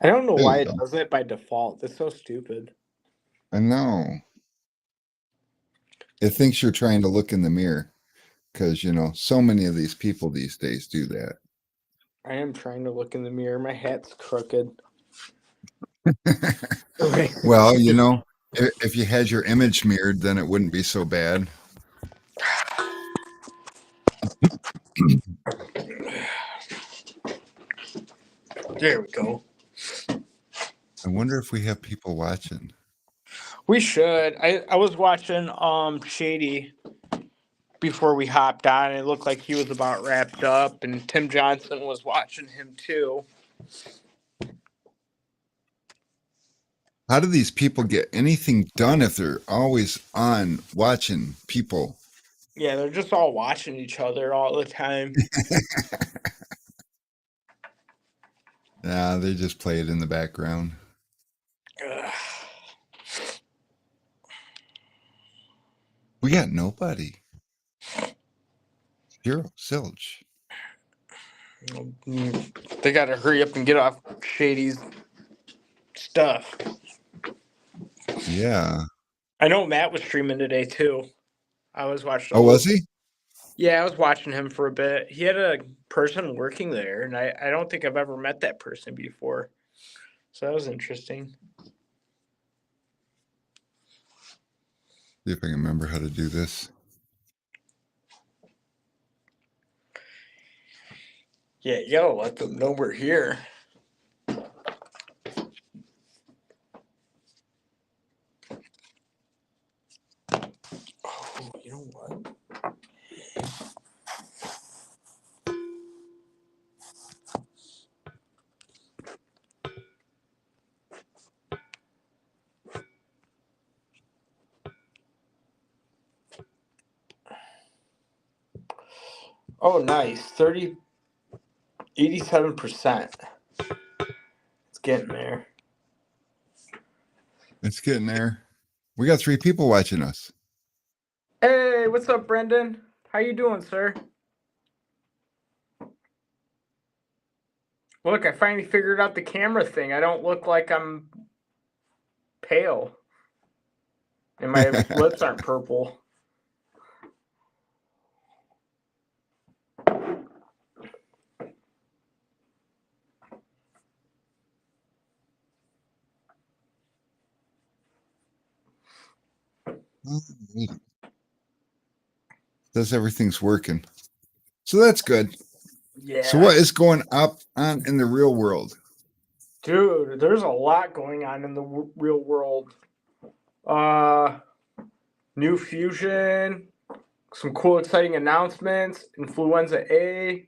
I don't know There why you it go. does it by default. It's so stupid. I know. It thinks you're trying to look in the mirror because, so many of these people these days do that. I am trying to look in the mirror. My hat's crooked. Okay. Well, if you had your image mirrored, then it wouldn't be so bad. There we go. I wonder if we have people watching. We should. I was watching Shady before we hopped on. It looked like he was about wrapped up, and Tim Johnson was watching him too. How do these people get anything done if they're always on watching people? Yeah, they're just all watching each other all the time. Nah, they just play it in the background. Ugh. We got nobody. Zero Silge. They got to hurry up and get off Shady's stuff. Yeah. I know Matt was streaming today too. I was watching. Oh, was he? Yeah, I was watching him for a bit. He had a person working there, and I don't think I've ever met that person before. So that was interesting. See if I can remember how to do this. Yeah, you gotta let them know we're here. Oh, you know what? Oh, nice. 87%. It's getting there. It's getting there. We got 3 people watching us. Hey, what's up, Brendan? How you doing, sir? Look, I finally figured out the camera thing. I don't look like I'm pale. And my lips aren't purple. Says everything's working. So that's good. Yeah. So what is going up on in the real world? Dude, there's a lot going on in the real world. New fusion, some cool, exciting announcements. Influenza A.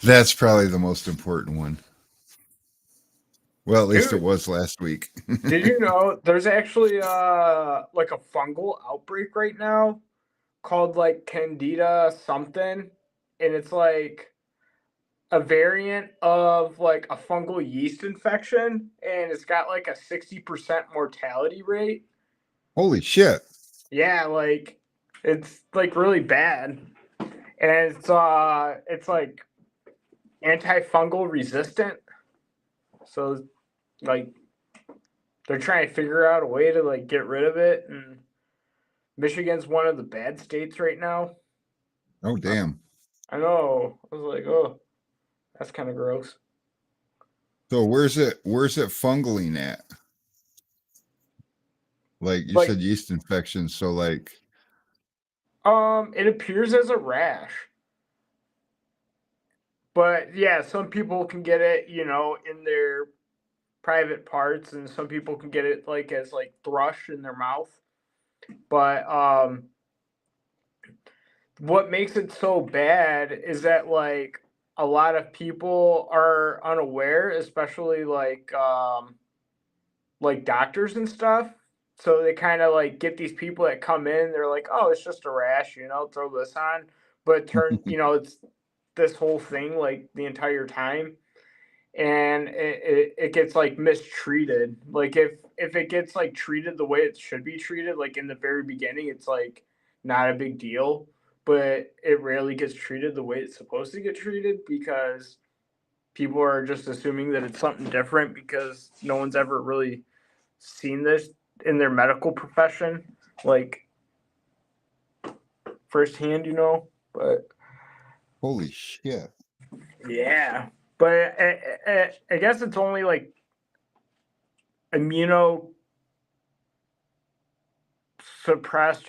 That's probably the most important one. Well, at least Dude, it was last week. did you know there's actually like a fungal outbreak right now called like Candida something, and it's like a variant of like a fungal yeast infection, and it's got like a 60% mortality rate. Holy shit. Yeah, like it's like really bad. And it's like antifungal resistant. So like they're trying to figure out a way to like get rid of it, and Michigan's one of the bad states right now. Oh, damn. I know. I was like, oh, that's kind of gross. So where's it fungaling at? Like you Like, said yeast infection, so like it appears as a rash. But yeah, some people can get it, in their private parts, and some people can get it like as like thrush in their mouth. But what makes it so bad is that like a lot of people are unaware, especially like doctors and stuff. So they kind of like get these people that come in, they're like, oh, it's just a rash, throw this on. But it's this whole thing like the entire time. And it gets like mistreated. Like if it gets like treated the way it should be treated, like in the very beginning, it's like not a big deal. But it rarely gets treated the way it's supposed to get treated because people are just assuming that it's something different because no one's ever really seen this in their medical profession, like firsthand, But Holy shit. yeah, but I guess it's only like immunosuppressed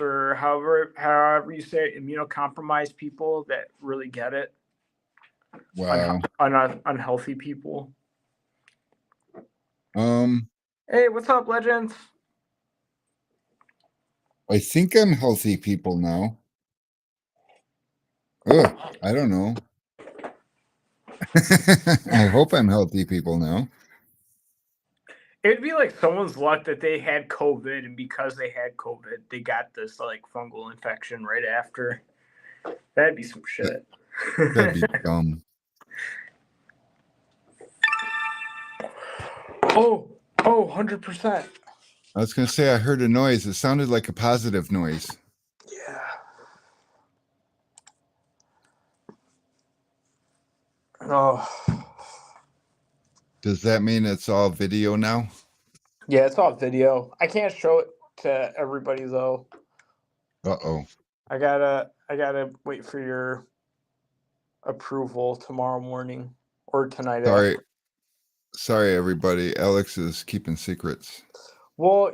or however you say it, immunocompromised people that really get it. Wow. Unhealthy people. Um, Hey, what's up, legends? I think I'm healthy people now. Ugh, I don't know. I hope I'm healthy people now. It'd be like someone's luck that they had COVID, and because they had COVID, they got this like fungal infection right after. That'd be some shit. That'd be dumb. Oh, 100%. I was going to say, I heard a noise. It sounded like a positive noise. Yeah. Oh. Does that mean it's all video now? Yeah, it's all video. I can't show it to everybody though. Uh-oh. I gotta wait for your approval tomorrow morning or tonight. Sorry. Sorry, everybody. Alex is keeping secrets. Well,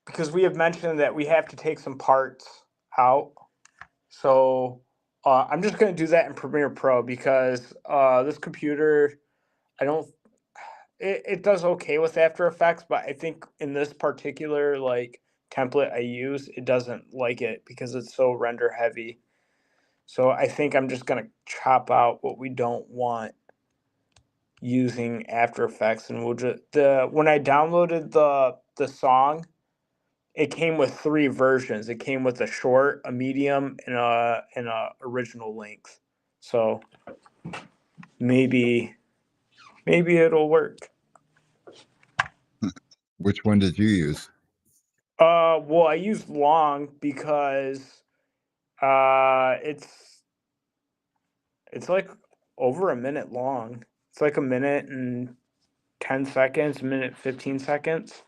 because we have mentioned that we have to take some parts out. So I'm just going to do that in Premiere Pro because this computer, I don't, it does okay with After Effects, but I think in this particular like template I use, it doesn't like it because it's so render heavy. So I think I'm just going to chop out what we don't want using After Effects, and we'll just when I downloaded the song, it came with 3 versions. It came with a short, a medium, and a original length. So maybe it'll work. Which one did you use? Well, I used long because it's like over a minute long. It's like a minute and 10 seconds, a minute 15 seconds.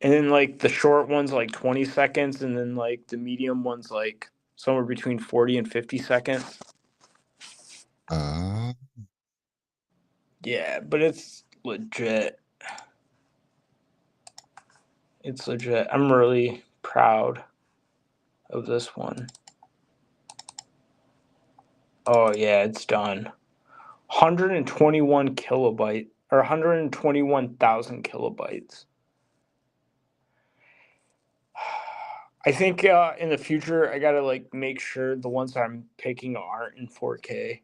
And then like the short one's like 20 seconds, and then like the medium one's like somewhere between 40 and 50 seconds. Yeah, but it's legit. It's legit. I'm really proud of this one. Oh yeah, it's done. 121 kilobyte or 121,000 kilobytes. I think in the future I gotta like make sure the ones that I'm picking aren't in 4K.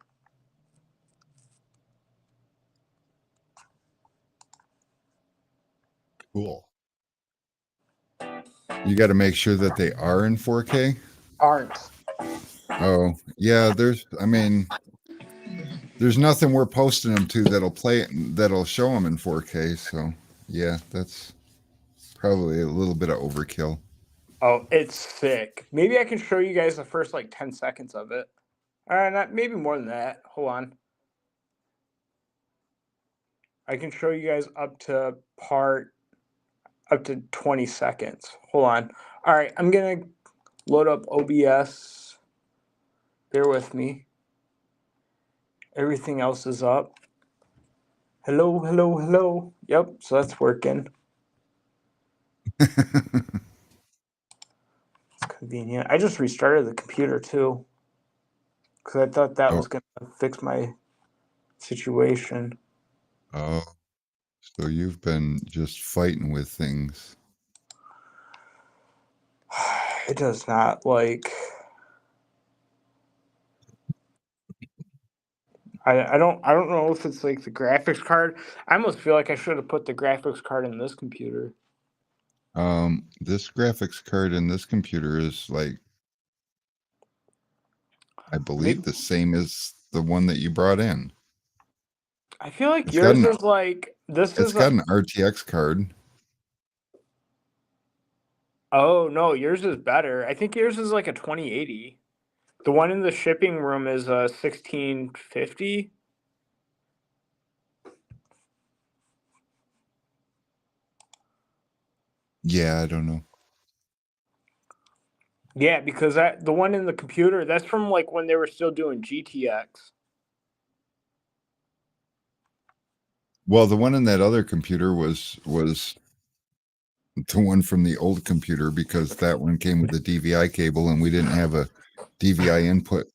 Cool. You got to make sure that they are in 4K? Aren't. Oh, yeah, there's nothing we're posting them to that'll show them in 4K, so yeah, that's probably a little bit of overkill. Oh, it's sick. Maybe I can show you guys the first like 10 seconds of it. Not maybe more than that. Hold on. I can show you guys up to 20 seconds. Hold on. All right, I'm gonna load up OBS. Bear with me. Everything else is up. Hello, hello, hello. Yep, so that's working. It's convenient. I just restarted the computer too, because I thought that was gonna fix my situation. Oh, so you've been just fighting with things. It does not like. I don't know if it's like the graphics card. I almost feel like I should have put the graphics card in this computer. This graphics card in this computer is like, I believe the same as the one that you brought in. I feel like It's got yours an, is like this it's is got an RTX card. Oh no, yours is better. I think yours is like a 2080. The one in the shipping room is 1650. Yeah, I don't know. Yeah, because the one in the computer, that's from like when they were still doing GTX. Well, the one in that other computer was the one from the old computer because that one came with a DVI cable and we didn't have a DVI input.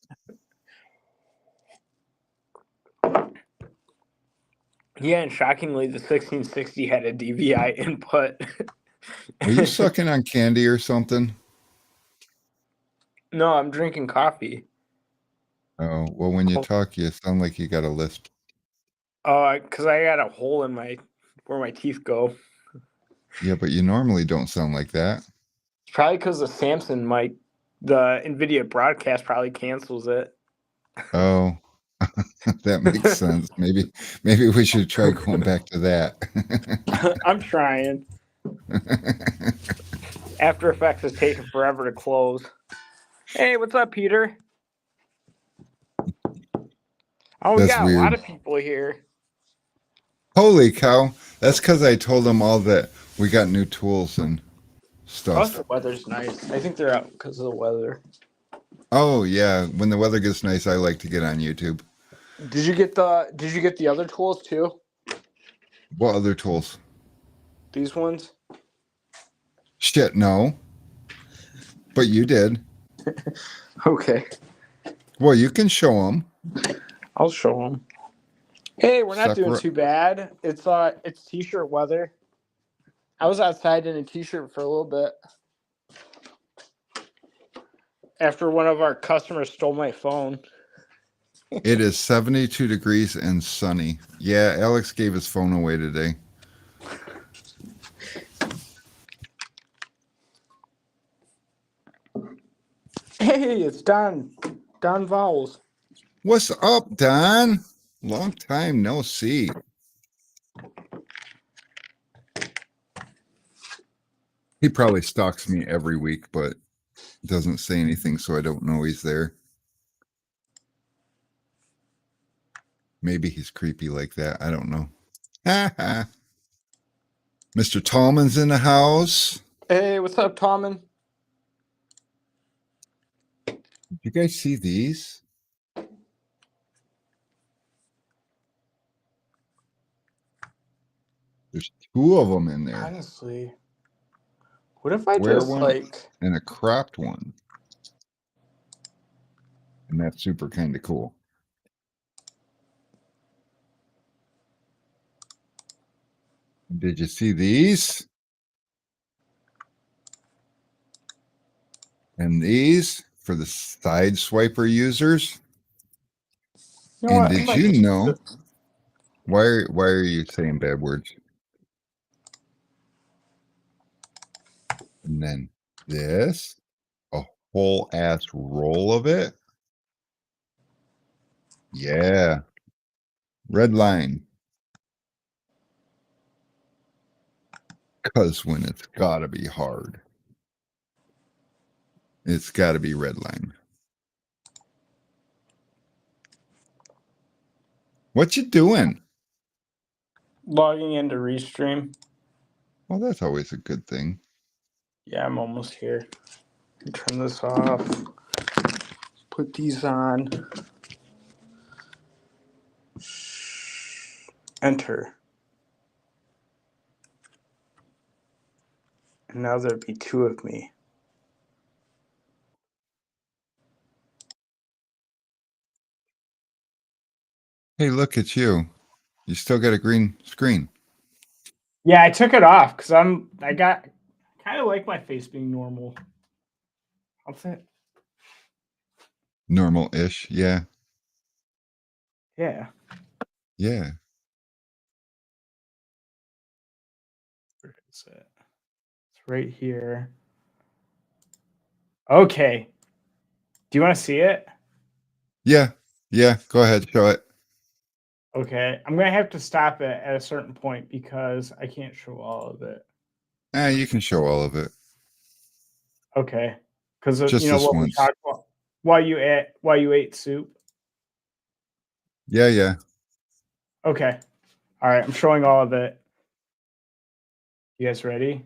Yeah, and shockingly, the 1660 had a DVI input. Are you sucking on candy or something? No, I'm drinking coffee. Oh, well, when you talk, you sound like you got a lisp. Oh, because I got a hole in where my teeth go. Yeah, but you normally don't sound like that. It's probably because the Samsung mic, the NVIDIA broadcast probably cancels it. Oh, that makes sense. Maybe we should try going back to that. I'm trying. After Effects is taking forever to close. Hey, what's up, Peter? Oh, we That's got a lot weird. of people here. Holy cow. That's because I told them all that we got new tools and Plus, stuff. the weather's nice. I think they're out because of the weather. Oh, yeah. When the weather gets nice, I like to get on YouTube. Did you get the other tools too? What other tools? These ones? Shit, no. But you did. Okay. Well, you can show them. I'll show them. Hey, we're not doing Separate. too bad. It's t-shirt weather. I was outside in a t-shirt for a little bit after one of our customers stole my phone. It is 72 degrees and sunny. Yeah, Alex gave his phone away today. Hey, it's Don Vowles. What's up, Don? Long time no see. He probably stalks me every week, but doesn't say anything, so I don't know he's there. Maybe he's creepy like that. I don't know. Mr. Tallman's in the house. Hey, what's up, Tommen? Did you guys see these? There's two of them in there. Honestly, what if I Square just one like... and a cropped one? And that's super kind of cool. Did you see these? And these for the side swiper users. You know And what? I did might you just- know why are you saying bad words? And then this, a whole ass roll of it. Yeah. Red line. Cause when it's gotta be hard. It's gotta be red line. What you doing? Logging into Restream. Well, that's always a good thing. Yeah, I'm almost here. Turn this off. Put these on. Enter. And now there'd be two of me. Hey, look at you. You still got a green screen. Yeah, I took it off because I got kind of like my face being normal. How's that? Normal-ish. Yeah. Yeah. Yeah. Where is it? It's right here. Okay. Do you want to see it? Yeah. Yeah. Go ahead. Show it. Okay. I'm going to have to stop it at a certain point because I can't show all of it. You can show all of it. Okay. Because, Just you know this what we once. talked about. while you ate soup? Yeah, yeah. Okay. All right. I'm showing all of it. You guys ready?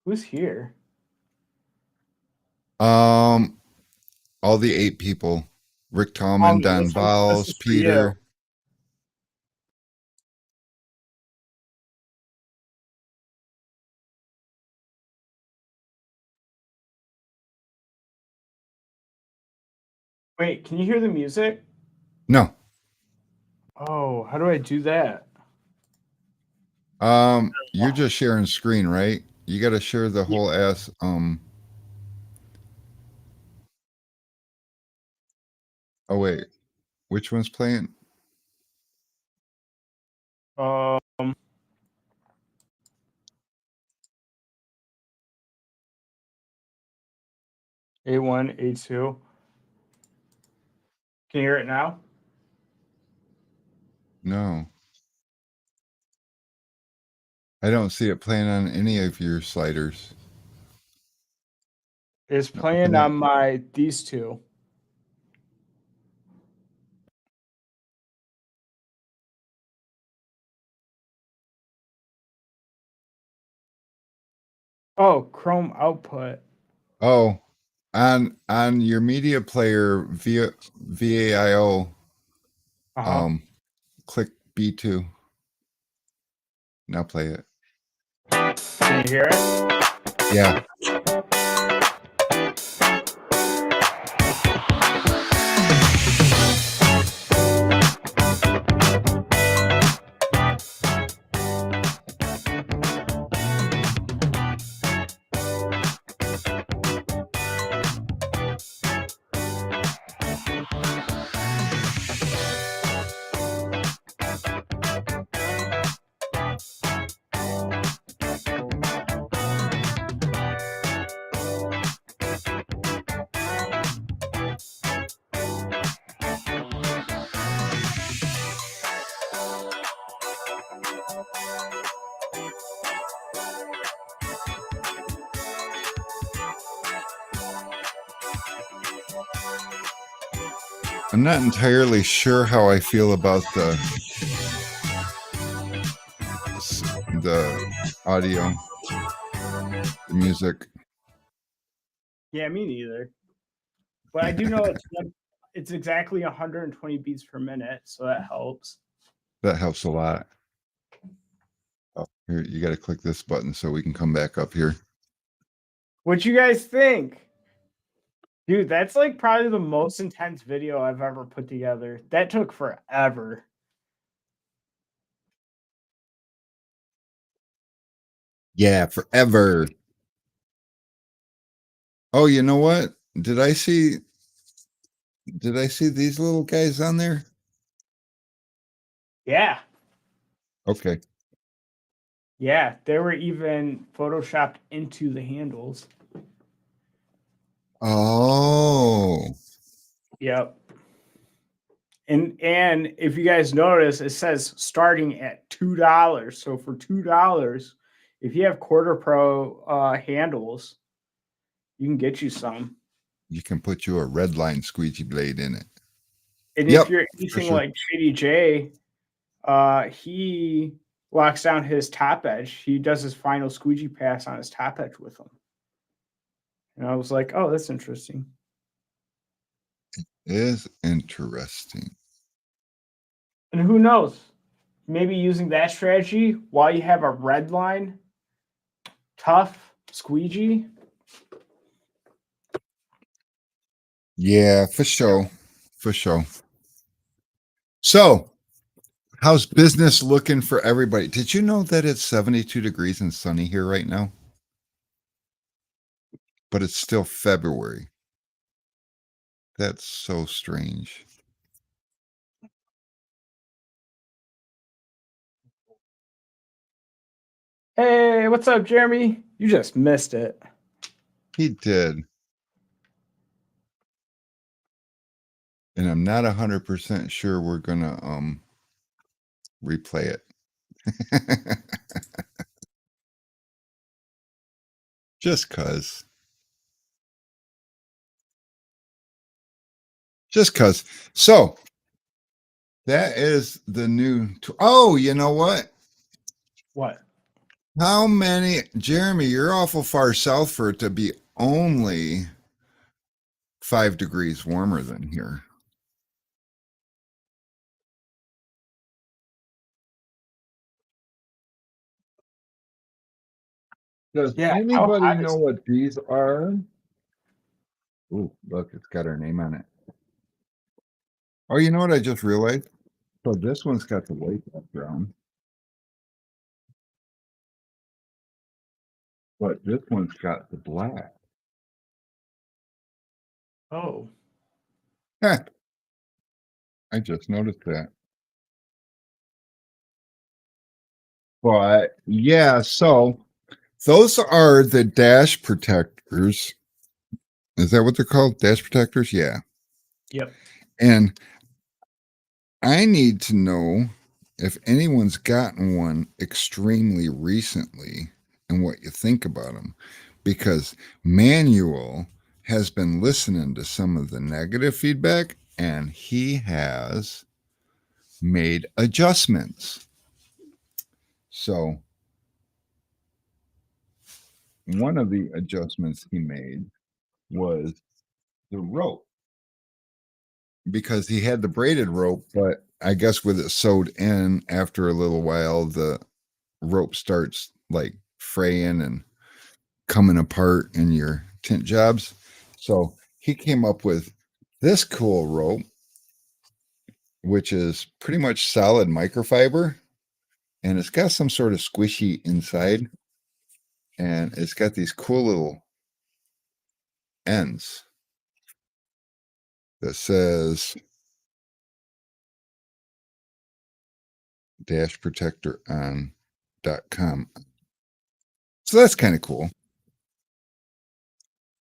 Who's here? All the 8 people. Rick Tallman, Tommy, Don this Vowles, is for you. Peter. Wait, can you hear the music? No. Oh, how do I do that? You're just sharing screen, right? You got to share the whole ass. Oh wait, which one's playing? Um, A1, A2. Can you hear it now? No, I don't see it playing on any of your sliders. It's No, I playing don't. on these two. Oh, Chrome output. Oh, on your media player via VAIO, Uh-huh. click B2. Now play it. Can you hear it? Yeah. I'm not entirely sure how I feel about the audio, the music. Yeah, me neither. But I do know it's exactly 120 beats per minute, so that helps. That helps a lot. Oh, here, you got to click this button so we can come back up here. What you guys think? Dude, that's like probably the most intense video I've ever put together. That took forever. Yeah, forever. Oh, you know what? Did I see these little guys on there? Yeah. Okay. Yeah, they were even photoshopped into the handles. Oh. Yep. And if you guys notice, it says starting at $2. So for $2, if you have quarter pro handles, you can get you some. You can put you a red line squeegee blade in it. And if Yep, you're for anything sure. like JDJ, he locks down his top edge. He does his final squeegee pass on his top edge with them. And I was like, oh, that's interesting. Is interesting. And who knows? Maybe using that strategy while you have a red line, tough squeegee. Yeah, for sure. For sure. So, how's business looking for everybody? Did you know that it's 72 degrees and sunny here right now? But it's still February. That's so strange. Hey, what's up, Jeremy? You just missed it. He did. And I'm not 100% sure we're gonna replay it. Just cuz. just cause. So that is the new. Oh, you know what? What? How many, Jeremy? You're awful far south for it to be only 5 degrees warmer than here. Does anybody know what these are? Ooh, look, it's got our name on it. Oh, you know what I just realized? So this one's got the white background, but this one's got the black. Oh. Heh. I just noticed that. But yeah, so those are the dash protectors. Is that what they're called? Dash protectors? Yeah. Yep. And I need to know if anyone's gotten one extremely recently and what you think about them. Because Manuel has been listening to some of the negative feedback and he has made adjustments. So, one of the adjustments he made was the rope because he had the braided rope, but I guess with it sewed in after a little while, the rope starts like fraying and coming apart in your tint jobs. So he came up with this cool rope, which is pretty much solid microfiber and it's got some sort of squishy inside and it's got these cool little ends that says dash protector on.com. So that's kind of cool.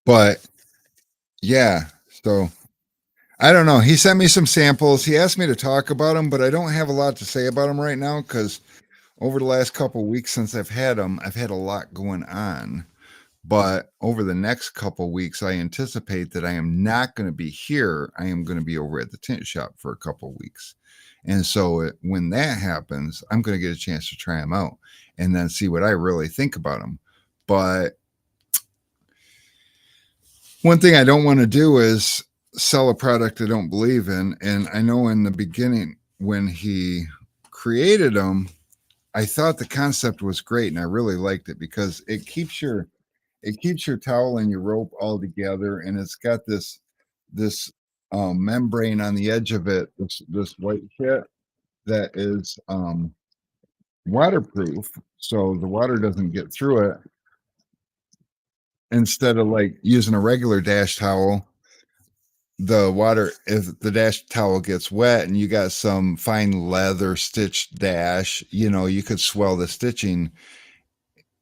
But yeah, so I don't know. He sent me some samples. He asked me to talk about them, but I don't have a lot to say about them right now because over the last couple weeks since I've had them, I've had a lot going on. But over the next couple weeks, I anticipate that I am not going to be here. I am going to be over at the tint shop for a couple weeks. And so when that happens, I'm going to get a chance to try them out and then see what I really think about them. But one thing I don't want to do is sell a product I don't believe in. And I know in the beginning when he created them, I thought the concept was great and I really liked it because it keeps your towel and your rope all together and it's got this membrane on the edge of it, this white shit that is waterproof so the water doesn't get through it instead of like using a regular dash towel. The water, if the dash towel gets wet and you got some fine leather stitched dash, you could swell the stitching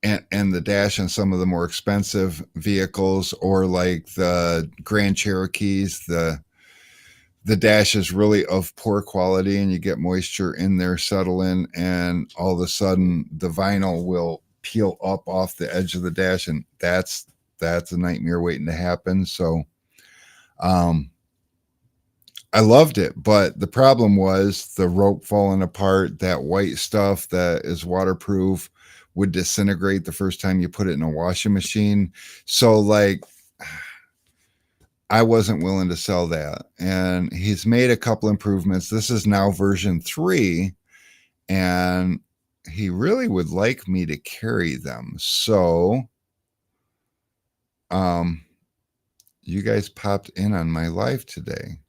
and the dash on some of the more expensive vehicles or like the Grand Cherokees, the dash is really of poor quality and you get moisture in there settling and all of a sudden the vinyl will peel up off the edge of the dash and that's a nightmare waiting to happen. So I loved it, but the problem was the rope falling apart. That white stuff that is waterproof would disintegrate the first time you put it in a washing machine. So like I wasn't willing to sell that. And he's made a couple improvements. This is now version 3 and he really would like me to carry them. So you guys popped in on my live today.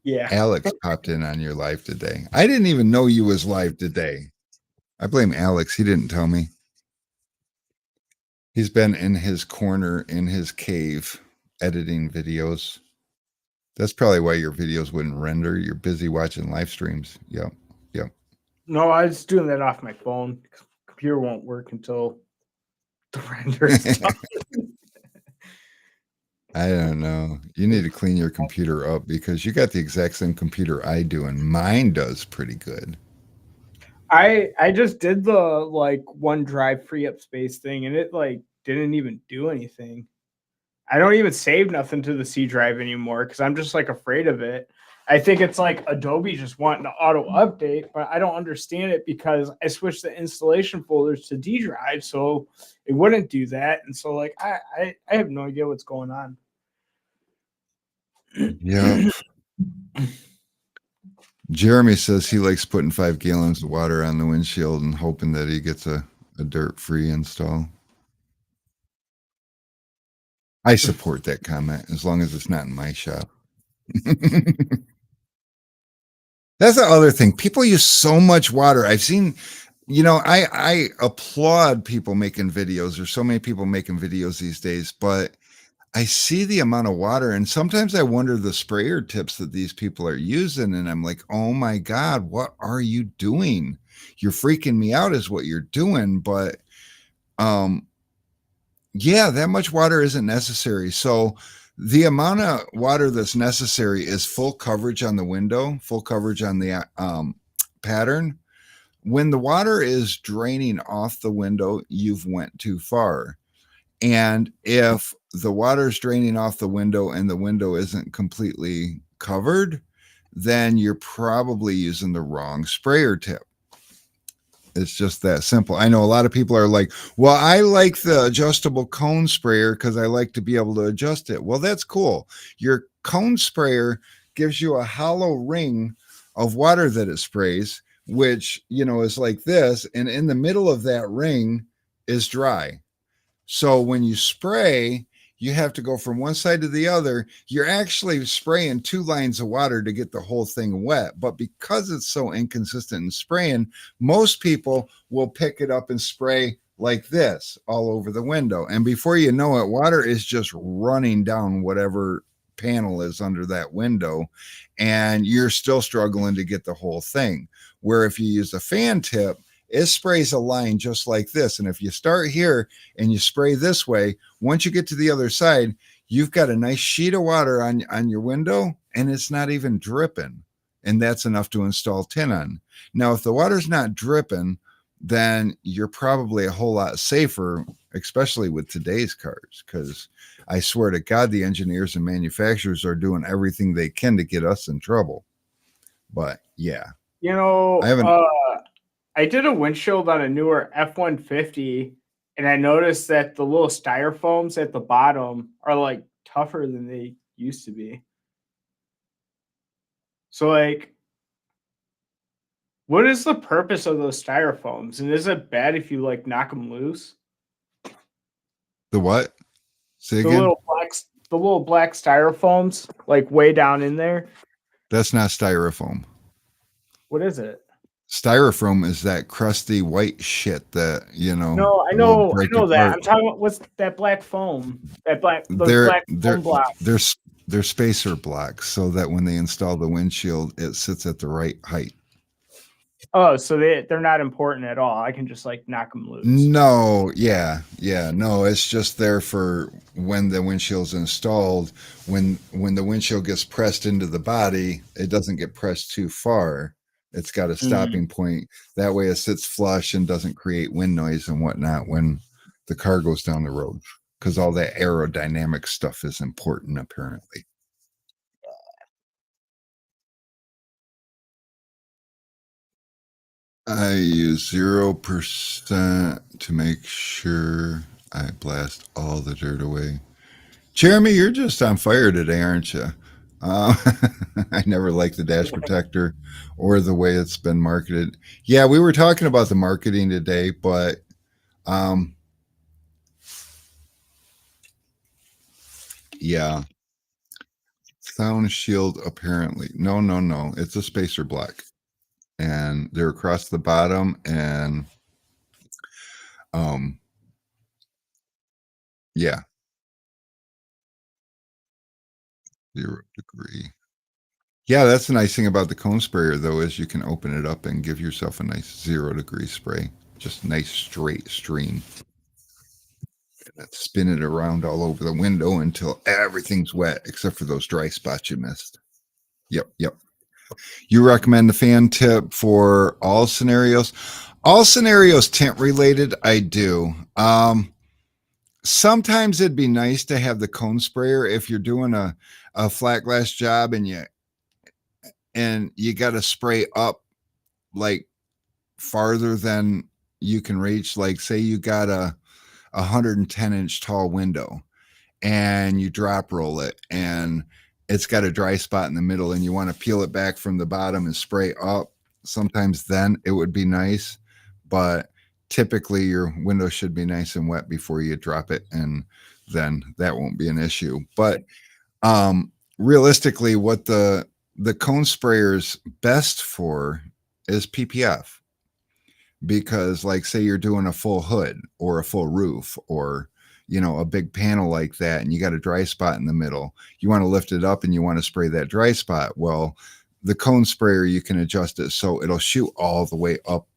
Yeah. Alex popped in on your live today. I didn't even know you was live today. I blame Alex. He didn't tell me. He's been in his corner in his cave editing videos. That's probably why your videos wouldn't render. You're busy watching live streams. Yep. Yep. No, I was doing that off my phone. Computer won't work until the render is done. I don't know. You need to clean your computer up because you got the exact same computer I do, and mine does pretty good. I just did the like OneDrive free up space thing and it like didn't even do anything. I don't even save nothing to the C drive anymore because I'm just like afraid of it. I think it's like Adobe just wanting to auto update, but I don't understand it because I switched the installation folders to D drive, so it wouldn't do that. And so like I have no idea what's going on. Yeah. Jeremy says he likes putting 5 gallons of water on the windshield and hoping that he gets a dirt-free install. I support that comment as long as it's not in my shop. That's the other thing. People use so much water. I've seen, I applaud people making videos. There's so many people making videos these days, but I see the amount of water, and sometimes I wonder the sprayer tips that these people are using, and I'm like, oh my God, what are you doing? You're freaking me out is what you're doing. But yeah, that much water isn't necessary. So the amount of water that's necessary is full coverage on the window, full coverage on the pattern. When the water is draining off the window, you've went too far. And if the water's draining off the window and the window isn't completely covered, then you're probably using the wrong sprayer tip. It's just that simple. I know a lot of people are like, well, I like the adjustable cone sprayer because I like to be able to adjust it. Well, that's cool. Your cone sprayer gives you a hollow ring of water that it sprays, which, is like this. And in the middle of that ring is dry. So when you spray, you have to go from one side to the other. You're actually spraying 2 lines of water to get the whole thing wet. But because it's so inconsistent in spraying, most people will pick it up and spray like this all over the window. And before you know it, water is just running down whatever panel is under that window. And you're still struggling to get the whole thing. Where if you use a fan tip, it sprays a line just like this. And if you start here and you spray this way, once you get to the other side, you've got a nice sheet of water on your window and it's not even dripping. And that's enough to install tin on. Now, if the water's not dripping, then you're probably a whole lot safer, especially with today's cars, because I swear to God, the engineers and manufacturers are doing everything they can to get us in trouble. But yeah, I did a windshield on a newer F-150, and I noticed that the little styrofoams at the bottom are like tougher than they used to be. So like, what is the purpose of those styrofoams? And is it bad if you like knock them loose? The what? Say again? The little black styrofoams, like way down in there. That's not styrofoam. What is it? Styrofoam is that crusty white shit that No, I know that. I'm talking about what's that black foam? Black foam blocks. They're spacer blocks, so that when they install the windshield, it sits at the right height. Oh, so they're not important at all. I can just like knock them loose. No, no. It's just there for when the windshield's installed. When the windshield gets pressed into the body, it doesn't get pressed too far. It's got a stopping point. That way it sits flush and doesn't create wind noise and whatnot when the car goes down the road. Because all that aerodynamic stuff is important, apparently. I use 0% to make sure I blast all the dirt away. Jeremy, you're just on fire today, aren't you? I never liked the dash protector or the way it's been marketed. Yeah, we were talking about the marketing today, but yeah. Sound shield apparently. No. It's a spacer block. And they're across the bottom and yeah. 0 degree. Yeah, that's the nice thing about the cone sprayer, though, is you can open it up and give yourself a nice 0 degree spray. Just a nice straight stream. And spin it around all over the window until everything's wet, except for those dry spots you missed. Yep. You recommend the fan tip for all scenarios? All scenarios tint related, I do. sometimes it'd be nice to have the cone sprayer if you're doing a flat glass job and you got to spray up like farther than you can reach. Like say you got a 110-inch tall window and you drop roll it and it's got a dry spot in the middle and you want to peel it back from the bottom and spray up. Sometimes then it would be nice, but typically your window should be nice and wet before you drop it, and then that won't be an issue. But realistically, what the cone sprayer's best for is PPF, because like say you're doing a full hood or a full roof or a big panel like that and you got a dry spot in the middle, you want to lift it up and you want to spray that dry spot. Well, the cone sprayer, you can adjust it so it'll shoot all the way up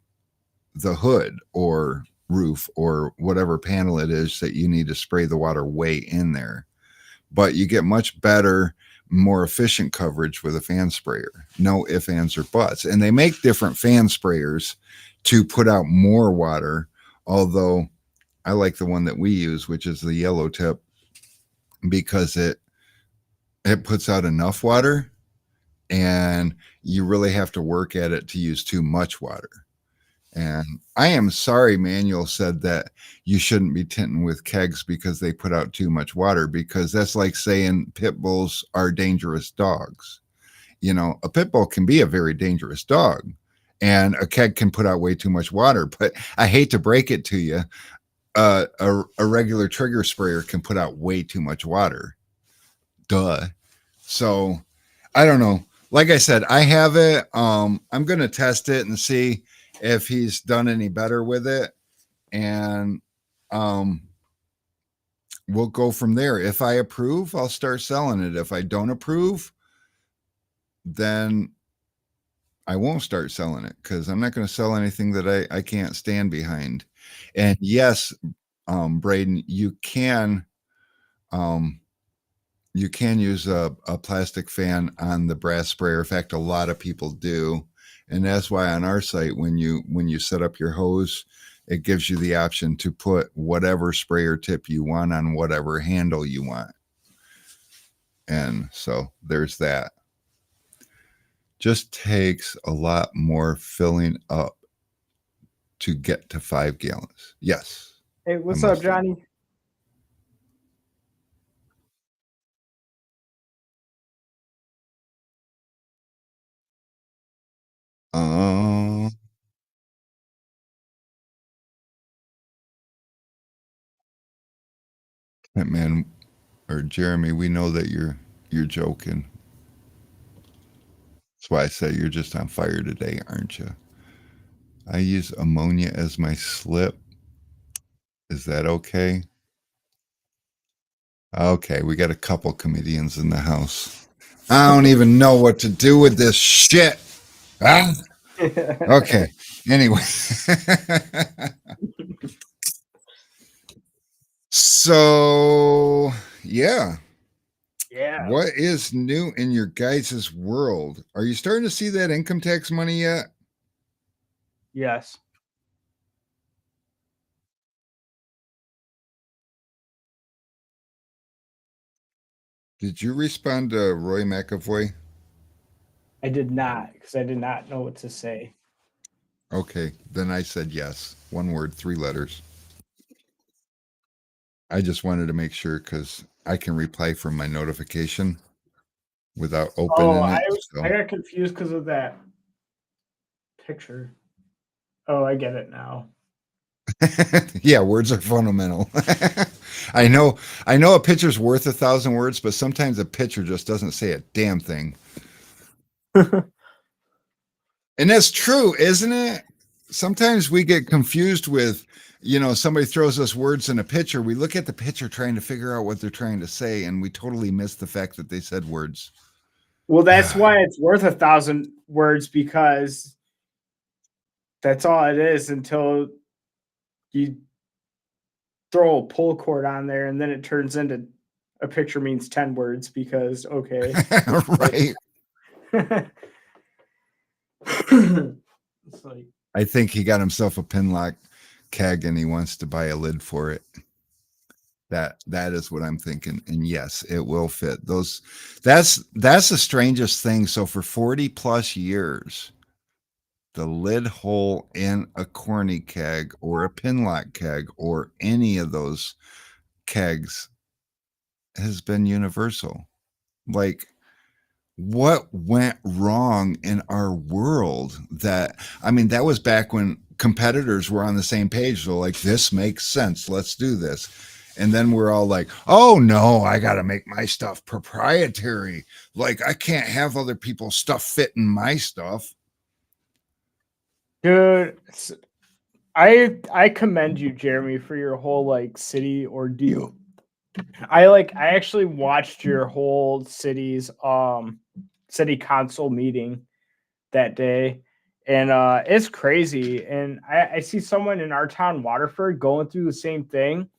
the hood or roof or whatever panel it is that you need to spray the water way in there. But you get much better, more efficient coverage with a fan sprayer. No ifs, ands, or buts. And they make different fan sprayers to put out more water, although I like the one that we use, which is the yellow tip, because it puts out enough water and you really have to work at it to use too much water. And I am sorry Manuel said that you shouldn't be tinting with kegs because they put out too much water, because that's like saying pit bulls are dangerous dogs. A pit bull can be a very dangerous dog and a keg can put out way too much water. But I hate to break it to you, a regular trigger sprayer can put out way too much water. Duh. So I don't know. Like I said, I have it. I'm going to test it and see if he's done any better with it. And we'll go from there. If I approve, I'll start selling it. If I don't approve, then I won't start selling it, because I'm not going to sell anything that I can't stand behind. And yes, Braden, you can use a plastic fan on the brass sprayer. In fact, a lot of people do. And that's why on our site, when you set up your hose, it gives you the option to put whatever sprayer tip you want on whatever handle you want. And so there's that. Just takes a lot more filling up to get to 5 gallons. Yes. Hey, what's up, Johnny? Man, or Jeremy, we know that you're joking. That's why I say you're just on fire today, aren't you? I use ammonia as my slip. Is that okay? Okay, we got a couple comedians in the house. I don't even know what to do with this shit. Ah? Okay. Anyway. So, yeah. Yeah. What is new in your guys' world? Are you starting to see that income tax money yet? Yes. Did you respond to Roy McAvoy? I did not, because I did not know what to say. Okay, then I said yes. One word, 3 letters. I just wanted to make sure because I can reply from my notification without opening it. So. I got confused because of that picture. Oh, I get it now. Yeah, words are fundamental. I know a picture's worth 1,000 words, but sometimes a picture just doesn't say a damn thing. And that's true, isn't it? Sometimes we get confused with, somebody throws us words in a picture. We look at the picture trying to figure out what they're trying to say, and we totally miss the fact that they said words. Well, that's why it's worth 1,000 words, because that's all it is until you throw a pull cord on there, and then it turns into a picture means 10 words because, okay. Right. It's like, I think he got himself a Pinlock keg and he wants to buy a lid for it. That is what I'm thinking. And yes, it will fit. That's the strangest thing. So for 40 plus years, the lid hole in a corny keg or a pinlock keg or any of those kegs has been universal. Like, what went wrong in our world? That was back when competitors were on the same page. So like, this makes sense. Let's do this. And then we're all like, oh no, I got to make my stuff proprietary. Like, I can't have other people's stuff fit in my stuff. Dude, I commend you, Jeremy, for your whole like city ordeal. I actually watched your whole city council meeting that day, and it's crazy. And I see someone in our town, Waterford, going through the same thing,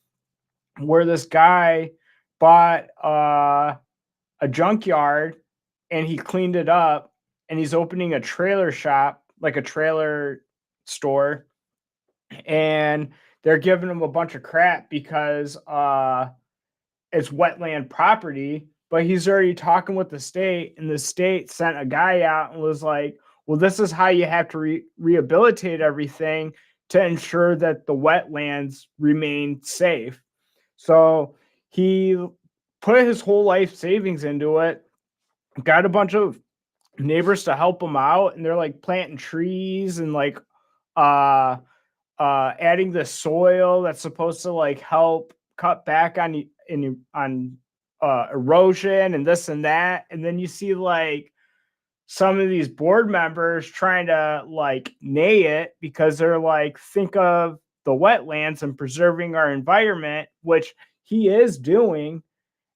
where this guy bought a junkyard and he cleaned it up, and he's opening a trailer shop, like a trailer store, and they're giving him a bunch of crap because it's wetland property, but he's already talking with the state, and the state sent a guy out and was like, well, this is how you have to rehabilitate everything to ensure that the wetlands remain safe. So he put his whole life savings into it, got a bunch of neighbors to help him out, and they're like planting trees and like uh adding the soil that's supposed to like help cut back on erosion and this and that. And then you see like some of these board members trying to like nay it because they're like, think of the wetlands and preserving our environment, which he is doing.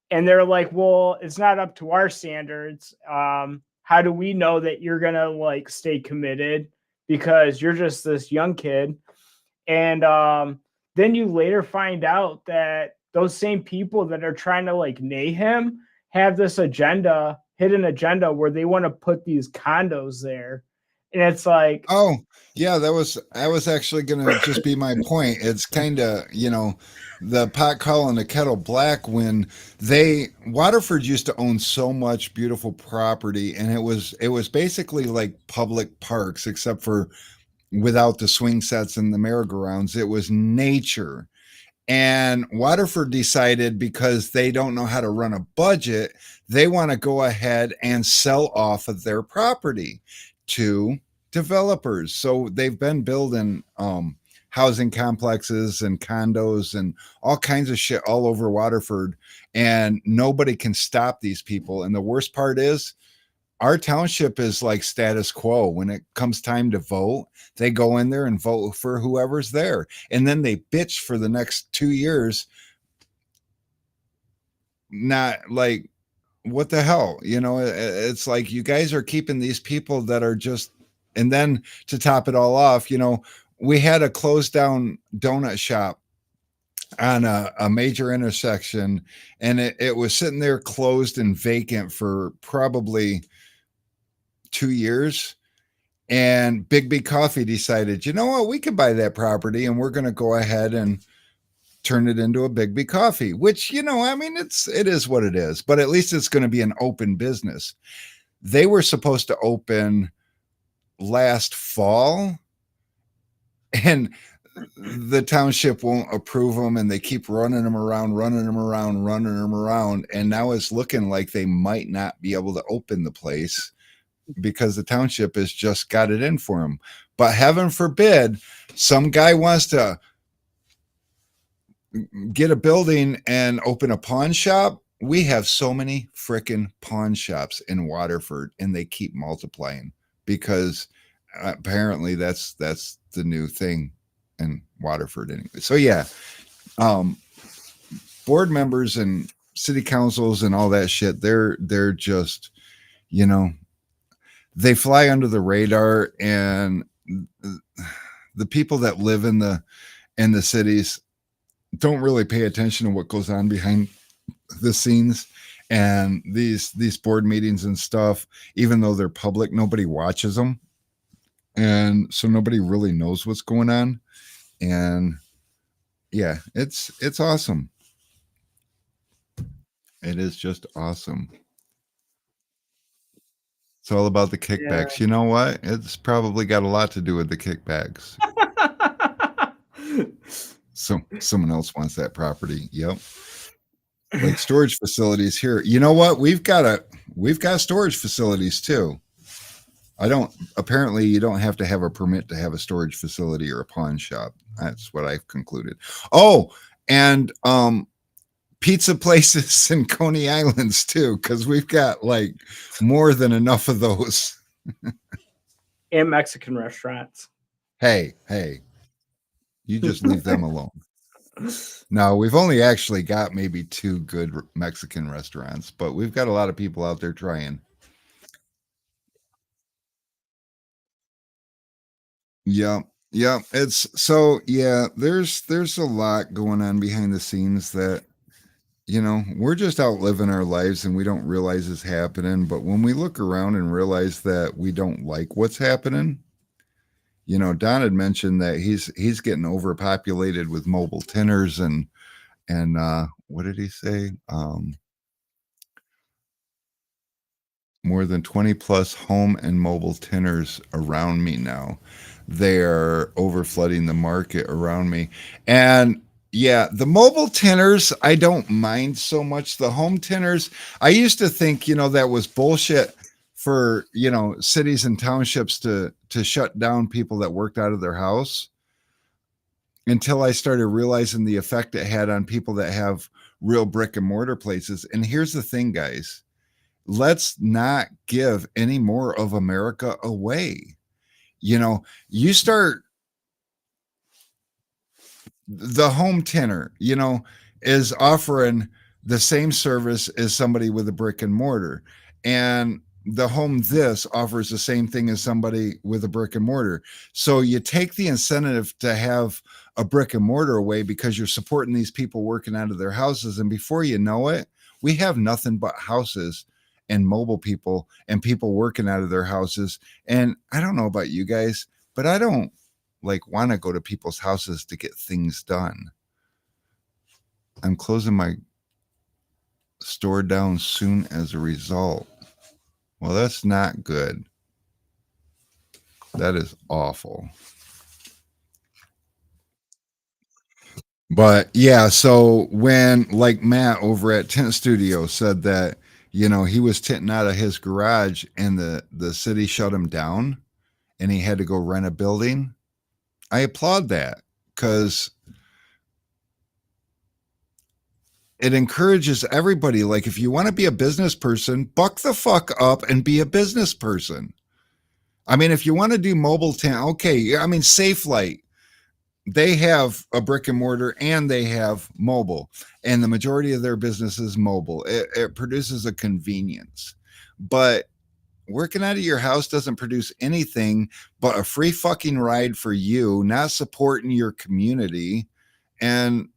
And they're like, well, it's not up to our standards. How do we know that you're gonna like stay committed because you're just this young kid? And then you later find out that those same people that are trying to like nay him have this hidden agenda where they want to put these condos there. And it's like, Oh, yeah, that was actually gonna just be my point. It's kind of, the pot calling the kettle black when Waterford used to own so much beautiful property, and it was basically like public parks, except for without the swing sets and the merry-go-rounds. It was nature. And Waterford decided, because they don't know how to run a budget, they want to go ahead and sell off of their property to developers. So they've been building housing complexes and condos and all kinds of shit all over Waterford, and nobody can stop these people. And the worst part is, our township is like status quo. When it comes time to vote, they go in there and vote for whoever's there, and then they bitch for the next 2 years. Not like, what the hell, it's like, you guys are keeping these people that are just. And then to top it all off, we had a closed down donut shop on a major intersection, and it was sitting there closed and vacant for probably 2 years. And Big B Coffee decided, you know what, we could buy that property, and we're going to go ahead and turn it into a Big B Coffee, which, it is what it is, but at least it's going to be an open business. They were supposed to open last fall, and the township won't approve them, and they keep running them around. And now it's looking like they might not be able to open the place because the township has just got it in for them. But heaven forbid some guy wants to get a building and open a pawn shop. We have so many freaking pawn shops in Waterford, and they keep multiplying because apparently that's the new thing in Waterford anyway. So yeah, board members and city councils and all that shit, they're just, they fly under the radar, and the people that live in the cities don't really pay attention to what goes on behind the scenes. And these board meetings and stuff, even though they're public, nobody watches them, and so nobody really knows what's going on. And yeah, it's awesome. It is just awesome. It's all about the Yeah. kickbacks. You know what? It's probably got a lot to do with the kickbacks. So someone else wants that property. Yep. Like storage facilities here. You know what? We've got storage facilities too. I don't apparently you don't have to have a permit to have a storage facility or a pawn shop. That's what I've concluded. Oh, and pizza places in Coney Islands too, because we've got like more than enough of those. And Mexican restaurants. Hey, you just leave them alone. No, we've only actually got maybe 2 good Mexican restaurants, but we've got a lot of people out there trying. Yeah. Yeah, it's so yeah, there's a lot going on behind the scenes that we're just out living our lives and we don't realize is happening, but when we look around and realize that we don't like what's happening, Don had mentioned that he's getting overpopulated with mobile tinners and what did he say? More than 20 plus home and mobile tinners around me now. They are over flooding the market around me. And yeah, the mobile tinners, I don't mind so much. The home tinners, I used to think, that was bullshit for, cities and townships to shut down people that worked out of their house until I started realizing the effect it had on people that have real brick and mortar places. And here's the thing, guys, let's not give any more of America away. You start the home tinner, is offering the same service as somebody with a brick and mortar. And the home this offers the same thing as somebody with a brick and mortar. So you take the incentive to have a brick and mortar away because you're supporting these people working out of their houses. And before you know it, we have nothing but houses and mobile people and people working out of their houses. And I don't know about you guys, but I don't want to go to people's houses to get things done. I'm closing my store down soon as a result. Well, that's not good. That is awful. But yeah, so when like Matt over at Tint Studio said that, he was tinting out of his garage and the city shut him down and he had to go rent a building, I applaud that because it encourages everybody. Like, if you want to be a business person, buck the fuck up and be a business person. I mean, if you want to do mobile tint, okay. I mean, SafeLight, they have a brick and mortar and they have mobile, and the majority of their business is mobile. It produces a convenience, but working out of your house doesn't produce anything but a free fucking ride for you, not supporting your community. And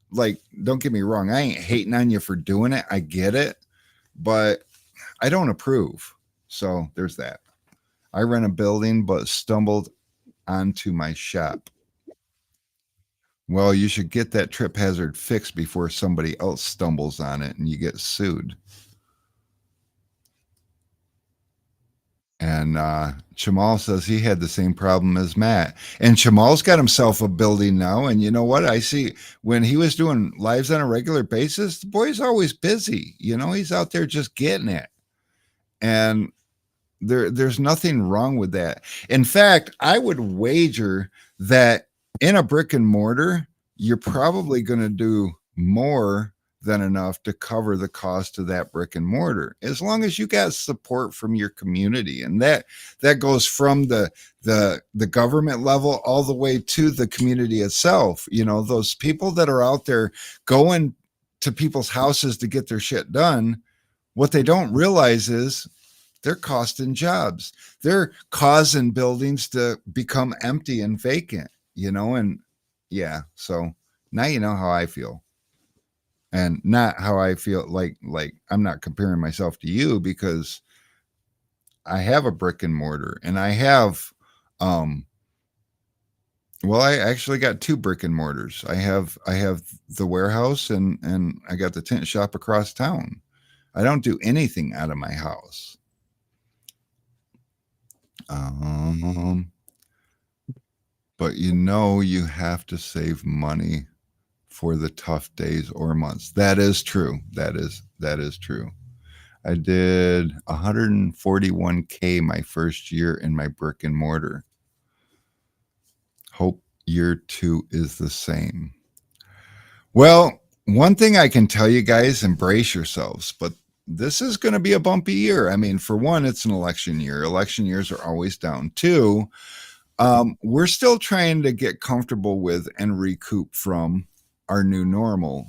like, don't get me wrong, I ain't hating on you for doing it. I get it, but I don't approve. So there's that. I rent a building, but stumbled onto my shop. Well, you should get that trip hazard fixed before somebody else stumbles on it and you get sued. And Chamal says he had the same problem as Matt. And Chamal's got himself a building now. And you know what? I see when he was doing lives on a regular basis, the boy's always busy. He's out there just getting it. And there's nothing wrong with that. In fact, I would wager that in a brick and mortar, you're probably going to do more than enough to cover the cost of that brick and mortar, as long as you got support from your community. And that goes from the government level all the way to the community itself. Those people that are out there going to people's houses to get their shit done, what they don't realize is they're costing jobs. They're causing buildings to become empty and vacant, and yeah, so now you know how I feel. And not how I feel like I'm not comparing myself to you, because I have a brick and mortar and I have Well, I actually got two brick and mortars. I have the warehouse and I got the tent shop across town. I don't do anything out of my house. Um, but you have to save money for the tough days or months. That is true. That is true. I did 141K my first year in my brick and mortar. Hope year 2 is the same. Well, one thing I can tell you guys, embrace yourselves, but this is going to be a bumpy year. I mean, for one, it's an election year. Election years are always down. Two, we're still trying to get comfortable with and recoup from our new normal,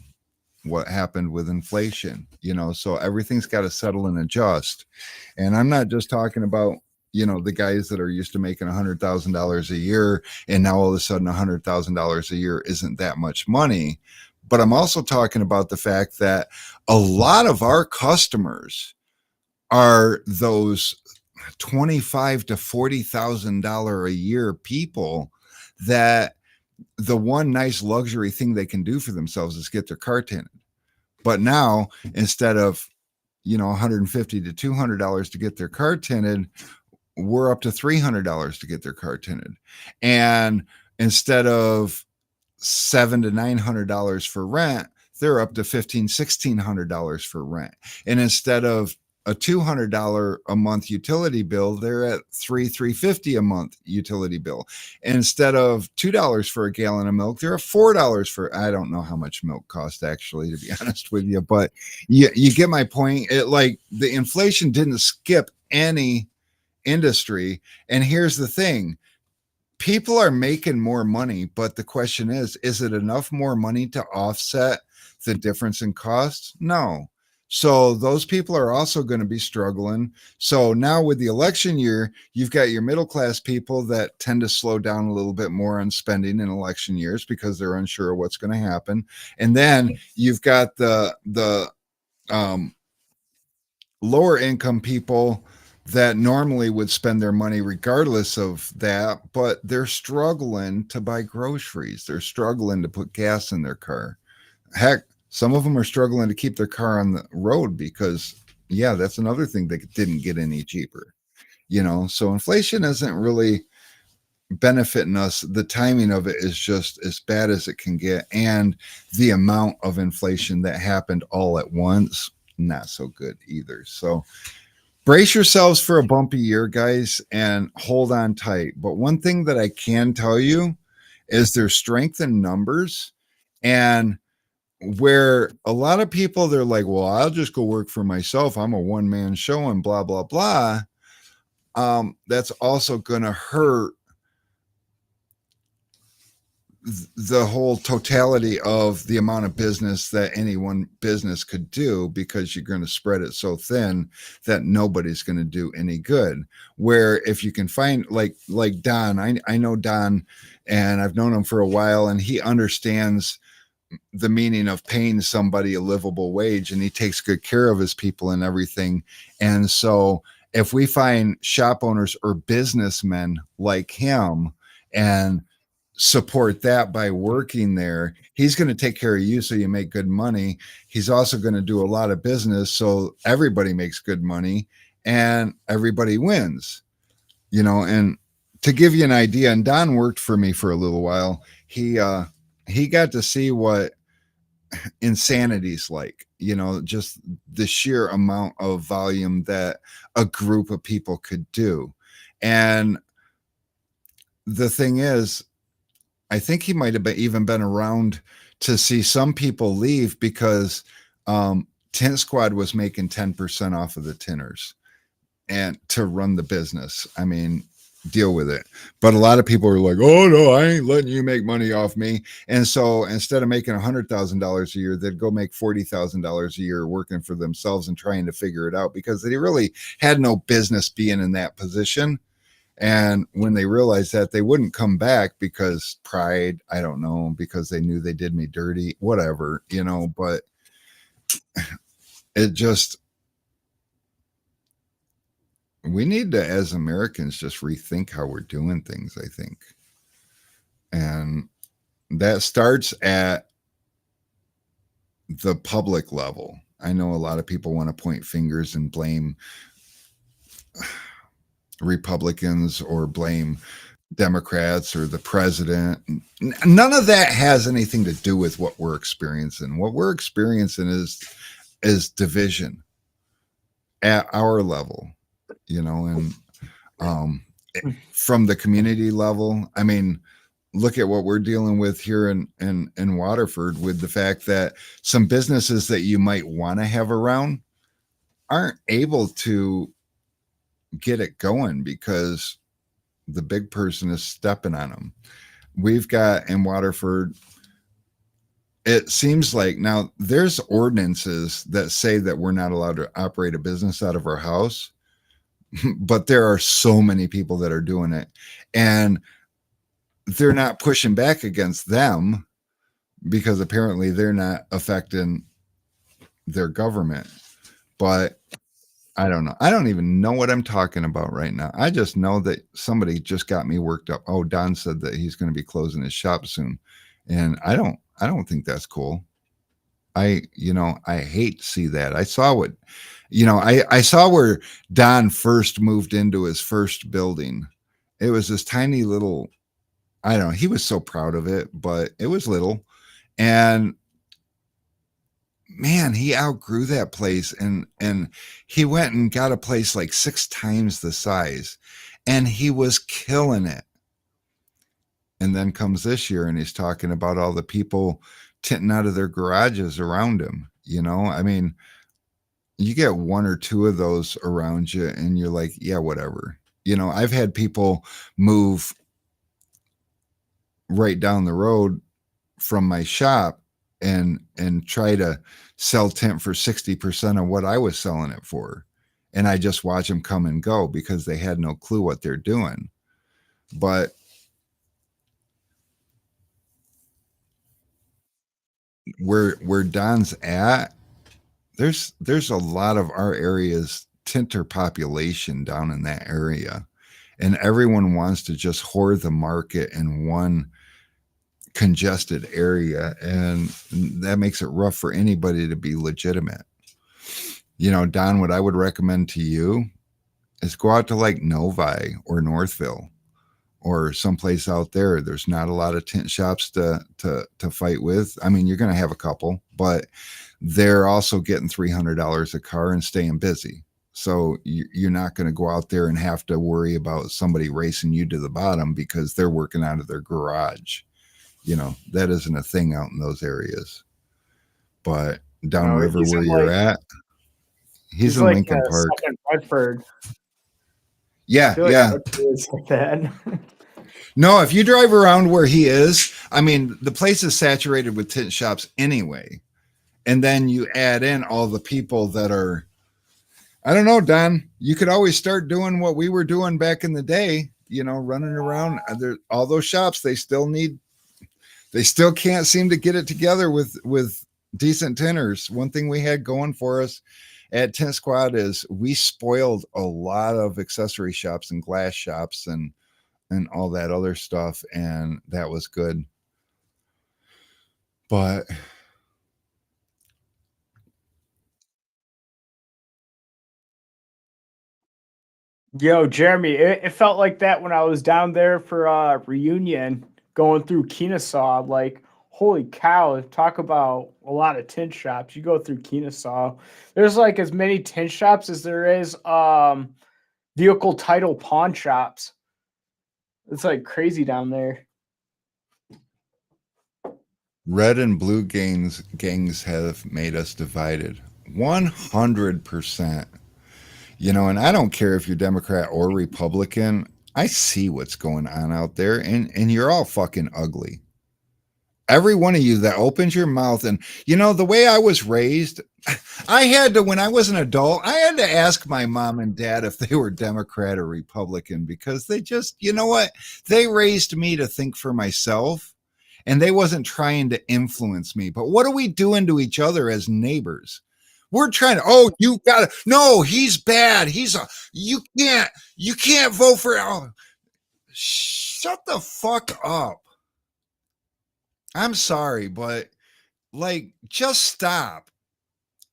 what happened with inflation, so everything's got to settle and adjust. And I'm not just talking about, the guys that are used to making $100,000 a year and now all of a sudden $100,000 a year isn't that much money. But I'm also talking about the fact that a lot of our customers are those 25 to $40,000 a year people that the one nice luxury thing they can do for themselves is get their car tinted. But now, instead of, 150 to $200 to get their car tinted, we're up to $300 to get their car tinted. And instead of $700 to $900 for rent, they're up to $1,500 to $1,600 for rent. And instead of a $200 a month utility bill, they're at $350 a month utility bill. And instead of $2 for a gallon of milk, they're at $4 for, I don't know how much milk costs actually, to be honest with you, but you get my point. It, like, the inflation didn't skip any industry. And here's the thing: people are making more money, but the question is it enough more money to offset the difference in costs? No. So those people are also going to be struggling. So now with the election year, you've got your middle class people that tend to slow down a little bit more on spending in election years because they're unsure of what's going to happen. And then you've got the lower income people that normally would spend their money regardless of that, but they're struggling to buy groceries. They're struggling to put gas in their car. Heck, some of them are struggling to keep their car on the road because, yeah, that's another thing that didn't get any cheaper. So inflation isn't really benefiting us. The timing of it is just as bad as it can get. And the amount of inflation that happened all at once, not so good either. So brace yourselves for a bumpy year, guys, and hold on tight. But one thing that I can tell you is there's strength in numbers. And where a lot of people, they're like, well, I'll just go work for myself. I'm a one-man show and blah, blah, blah. That's also going to hurt the whole totality of the amount of business that any one business could do, because you're going to spread it so thin that nobody's going to do any good. Where if you can find like Don, I know Don and I've known him for a while, and he understands the meaning of paying somebody a livable wage, and he takes good care of his people and everything. And so if we find shop owners or businessmen like him and support that by working there, he's going to take care of you so you make good money. He's also going to do a lot of business so everybody makes good money and everybody wins. And to give you an idea, and Don worked for me for a little while, he got to see what insanity's like, just the sheer amount of volume that a group of people could do. And the thing is, I think he might have even been around to see some people leave because Tint Squad was making 10% off of the tinners and to run the business. I mean, deal with it. But a lot of people are like, oh no, I ain't letting you make money off me. And so instead of making $100,000 a year, they'd go make $40,000 a year working for themselves and trying to figure it out, because they really had no business being in that position. And when they realized that, they wouldn't come back because pride, I don't know, because they knew they did me dirty, whatever, but it just, we need to, as Americans, just rethink how we're doing things, I think. And that starts at the public level. I know a lot of people want to point fingers and blame Republicans or blame Democrats or the president. None of that has anything to do with what we're experiencing. What we're experiencing is division at our level, you know, and from the community level. I mean, look at what we're dealing with here in Waterford, with the fact that some businesses that you might want to have around aren't able to get it going because the big person is stepping on them. We've got in Waterford, it seems like now there's ordinances that say that we're not allowed to operate a business out of our house, but there are so many people that are doing it, and they're not pushing back against them because apparently they're not affecting their government. But I don't know. I don't even know what I'm talking about right now. I just know that somebody just got me worked up. Oh, Don said that he's going to be closing his shop soon. And I don't think that's cool. I hate to see that. I saw what, I saw where Don first moved into his first building. It was this tiny little, I don't know, he was so proud of it, but it was little. And man, he outgrew that place, and he went and got a place like 6 times the size, and he was killing it. And then comes this year and he's talking about all the people tinting out of their garages around him. I mean, you get 1 or 2 of those around you and you're like, yeah, whatever. I've had people move right down the road from my shop and try to sell tint for 60% of what I was selling it for. And I just watch them come and go because they had no clue what they're doing. But where Don's at, there's a lot of our area's tinter population down in that area. And everyone wants to just hoard the market in one congested area, and that makes it rough for anybody to be legitimate. Don, what I would recommend to you is go out to like Novi or Northville or someplace out there. There's not a lot of tint shops to fight with. I mean, you're going to have a couple, but they're also getting $300 a car and staying busy. So you're not going to go out there and have to worry about somebody racing you to the bottom because they're working out of their garage. That isn't a thing out in those areas. But downriver where you're at, he's in like Lincoln Park. Second Bedford. Yeah, like No, if you drive around where he is, I mean, the place is saturated with tint shops anyway. And then you add in all the people that are, I don't know, Don, you could always start doing what we were doing back in the day, running around. All those shops, they still can't seem to get it together with decent tinters. One thing we had going for us at Tint Squad is we spoiled a lot of accessory shops and glass shops and all that other stuff, and that was good. But yo, Jeremy, it felt like that when I was down there for reunion going through Kennesaw. Like, holy cow, talk about a lot of tint shops. You go through Kennesaw, there's like as many tint shops as there is vehicle title pawn shops. It's like crazy down there. Red and blue gangs have made us divided 100%. And I don't care if you're Democrat or Republican. I see what's going on out there, and you're all fucking ugly. Every one of you that opens your mouth, and the way I was raised, I had to, when I was an adult, I had to ask my mom and dad if they were Democrat or Republican, because they just, they raised me to think for myself, and they wasn't trying to influence me. But what are we doing to each other as neighbors? We're trying to, you gotta, no, he's bad. You can't vote for, shut the fuck up. I'm sorry, but like, just stop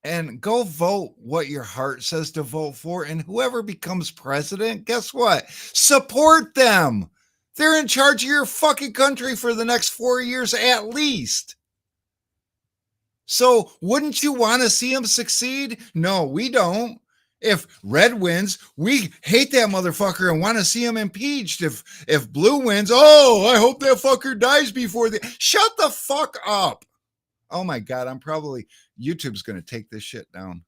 and go vote what your heart says to vote for. And whoever becomes president, guess what? Support them. They're in charge of your fucking country for the next 4 years at least. So wouldn't you want to see him succeed? No, we don't. If red wins, we hate that motherfucker and want to see him impeached. If blue wins, oh, I hope that fucker dies before the shut the fuck up. Oh my God, YouTube's gonna take this shit down.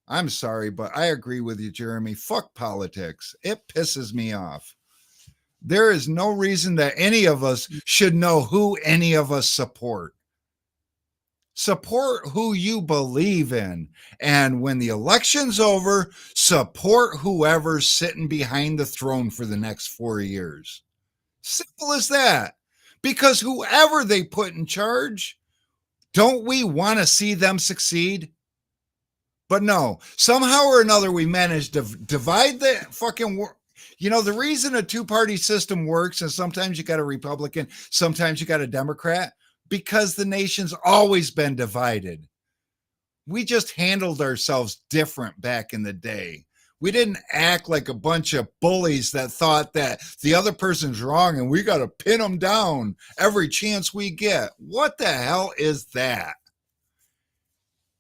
I'm sorry, but I agree with you, Jeremy. Fuck politics. It pisses me off. There is no reason that any of us should know who any of us support. Support who you believe in. And when the election's over, support whoever's sitting behind the throne for the next 4 years. Simple as that. Because whoever they put in charge, don't we want to see them succeed? But no, somehow or another, we managed to divide the fucking world. You know, the reason a two-party system works, and sometimes you got a Republican, sometimes you got a Democrat, because the nation's always been divided. We just handled ourselves different back in the day. We didn't act like a bunch of bullies that thought that the other person's wrong and we got to pin them down every chance we get. What the hell is that?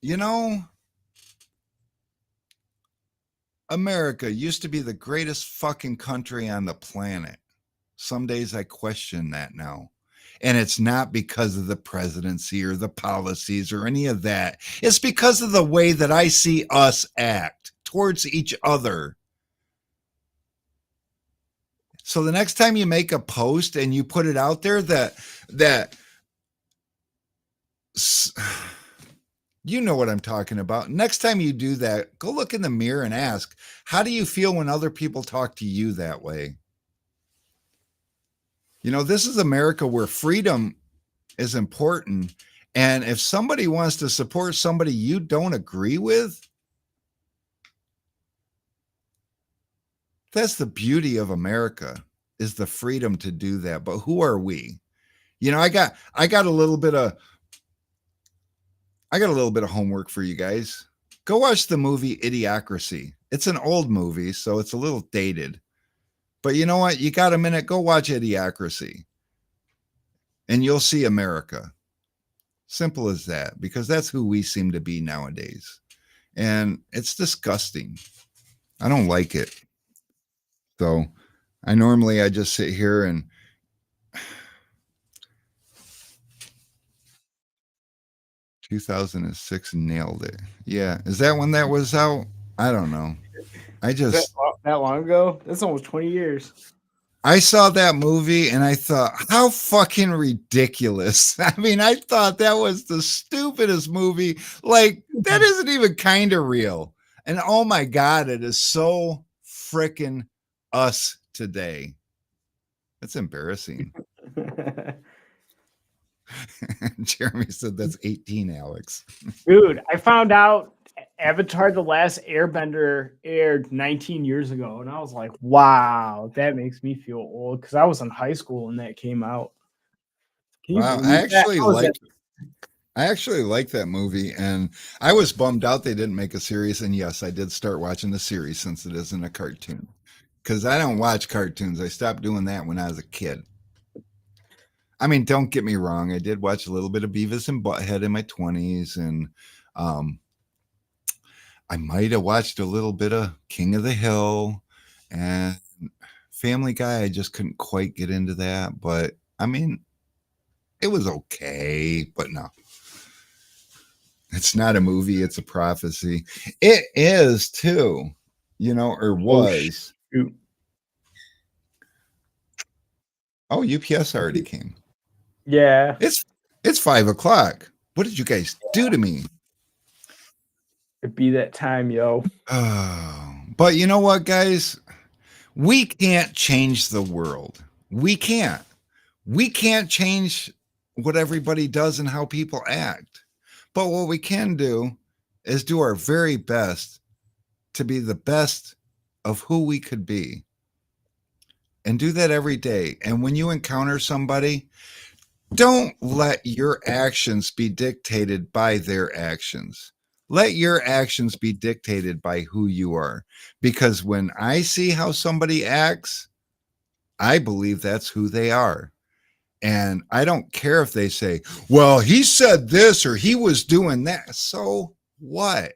You know, America used to be the greatest fucking country on the planet. Some days I question that now. And it's not because of the presidency or the policies or any of that. It's because of the way that I see us act towards each other. So the next time you make a post and you put it out there that you know what I'm talking about. Next time you do that, go look in the mirror and ask, how do you feel when other people talk to you that way? You know, this is America where freedom is important. And if somebody wants to support somebody you don't agree with, that's the beauty of America, is the freedom to do that. But who are we? You know, I got a little bit of homework for you guys. Go watch the movie Idiocracy. It's an old movie, so it's a little dated. But you know what? You got a minute, go watch Idiocracy. And you'll see America. Simple as that, because that's who we seem to be nowadays. And it's disgusting. I don't like it. So I just sit here and 2006 nailed it. Yeah. Is that when that was out? I don't know. That long ago? That's almost 20 years. I saw that movie and I thought, how fucking ridiculous. I mean, I thought that was the stupidest movie. Like, that isn't even kind of real. And oh my God, it is so freaking us today. That's embarrassing. Jeremy said that's 18, Alex. Dude, I found out Avatar The Last Airbender aired 19 years ago, and I was like, wow, that makes me feel old because I was in high school when that came out. Wow, I actually like that movie, and I was bummed out they didn't make a series. And yes, I did start watching the series since it isn't a cartoon, because I don't watch cartoons. I stopped doing that when I was a kid. I mean, don't get me wrong. I did watch a little bit of Beavis and Butthead in my 20s, and I might have watched a little bit of King of the Hill and Family Guy. I just couldn't quite get into that, but I mean, it was okay, but no. It's not a movie, it's a prophecy. It is too, you know, or was. Oh, UPS already came. Yeah. It's 5:00. What did you guys do to me? It'd be that time, yo. Oh, but you know what, guys? We can't change the world. We can't. We can't change what everybody does and how people act. But what we can do is do our very best to be the best of who we could be. And do that every day. And when you encounter somebody, Don't let your actions be dictated by their actions. Let your actions be dictated by who you are. Because when I see how somebody acts, I believe that's who they are. And I don't care if they say, well, he said this or he was doing that. So what?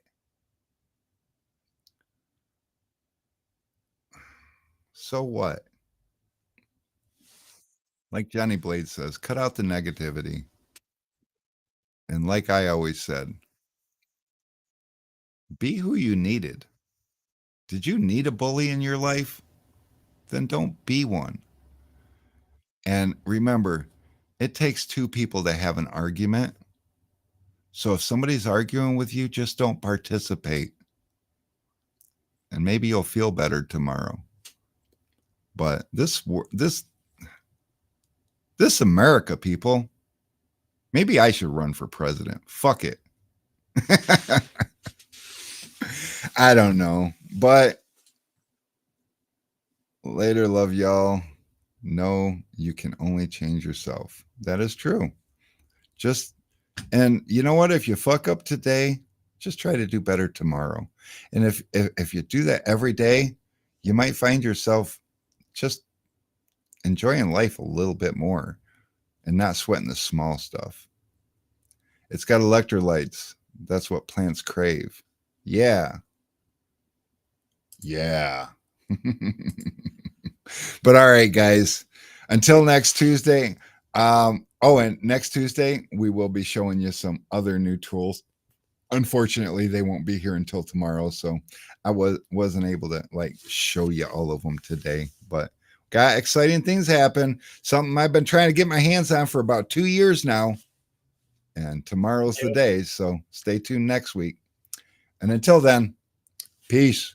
So what? Like Johnny Blade says, cut out the negativity. And like I always said, be who you needed. Did you need a bully in your life? Then don't be one. And remember, it takes two people to have an argument. So if somebody's arguing with you, just don't participate. And maybe you'll feel better tomorrow. But this America, people, maybe I should run for president. Fuck it. I don't know. But later, love y'all. No, you can only change yourself. That is true. And you know what? If you fuck up today, just try to do better tomorrow. And if you do that every day, you might find yourself just enjoying life a little bit more and not sweating the small stuff. It's got electrolytes. That's what plants crave. Yeah. Yeah. But all right, guys. Until next Tuesday. And next Tuesday, we will be showing you some other new tools. Unfortunately, they won't be here until tomorrow. So I wasn't able to like show you all of them today. But got exciting things happen. Something I've been trying to get my hands on for about 2 years now. And tomorrow's the day. So stay tuned next week. And until then, peace.